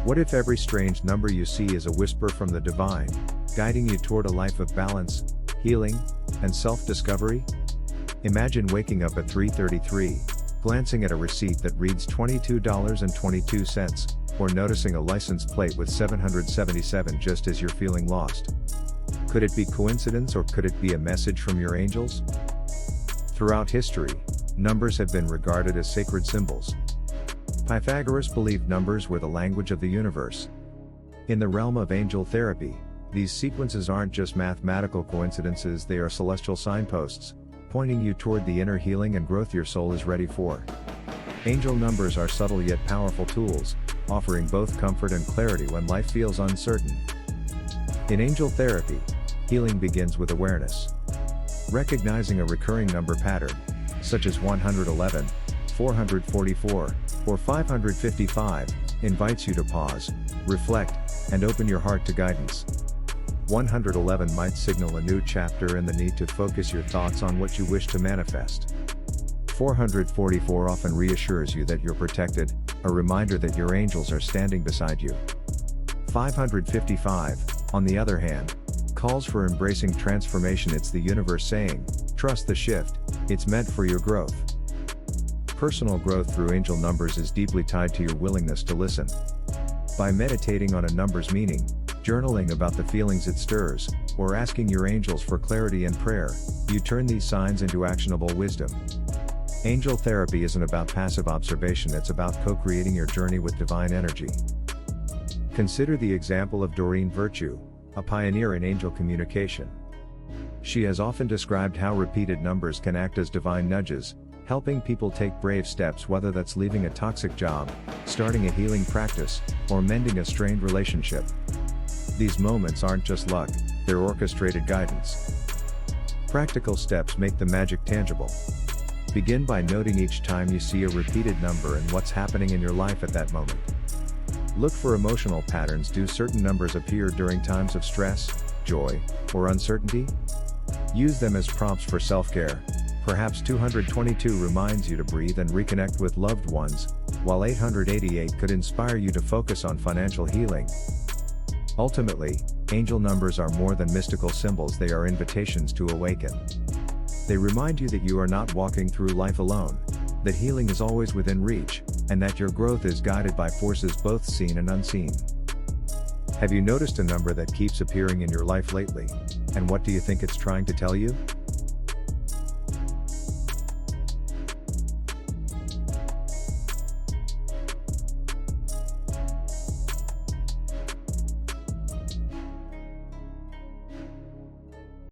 What if every strange number you see is a whisper from the divine, guiding you toward a life of balance, healing, and self-discovery? Imagine waking up at 3:33, glancing at a receipt that reads $22.22, or noticing a license plate with 777 just as you're feeling lost. Could it be coincidence, or could it be a message from your angels? Throughout history, numbers have been regarded as sacred symbols. Pythagoras believed numbers were the language of the universe. In the realm of angel therapy, these sequences aren't just mathematical coincidences, they are celestial signposts, pointing you toward the inner healing and growth your soul is ready for. Angel numbers are subtle yet powerful tools, offering both comfort and clarity when life feels uncertain. In angel therapy, healing begins with awareness. Recognizing a recurring number pattern, such as 111, 444, or 555, invites you to pause, reflect, and open your heart to guidance. 111 might signal a new chapter and the need to focus your thoughts on what you wish to manifest. 444 often reassures you that you're protected, a reminder that your angels are standing beside you. 555, on the other hand, calls for embracing transformation. It's the universe saying, trust the shift, it's meant for your growth. Personal growth through angel numbers is deeply tied to your willingness to listen. By meditating on a number's meaning, journaling about the feelings it stirs, or asking your angels for clarity and prayer, you turn these signs into actionable wisdom. Angel therapy isn't about passive observation, it's about co-creating your journey with divine energy. Consider the example of Doreen Virtue, a pioneer in angel communication. She has often described how repeated numbers can act as divine nudges, helping people take brave steps, whether that's leaving a toxic job, starting a healing practice, or mending a strained relationship. These moments aren't just luck, they're orchestrated guidance. Practical steps make the magic tangible. Begin by noting each time you see a repeated number and what's happening in your life at that moment. Look for emotional patterns. Do certain numbers appear during times of stress, joy, or uncertainty? Use them as prompts for self-care. Perhaps 222 reminds you to breathe and reconnect with loved ones, while 888 could inspire you to focus on financial healing. Ultimately, angel numbers are more than mystical symbols, they are invitations to awaken. They remind you that you are not walking through life alone, that healing is always within reach, and that your growth is guided by forces both seen and unseen. Have you noticed a number that keeps appearing in your life lately? And what do you think it's trying to tell you?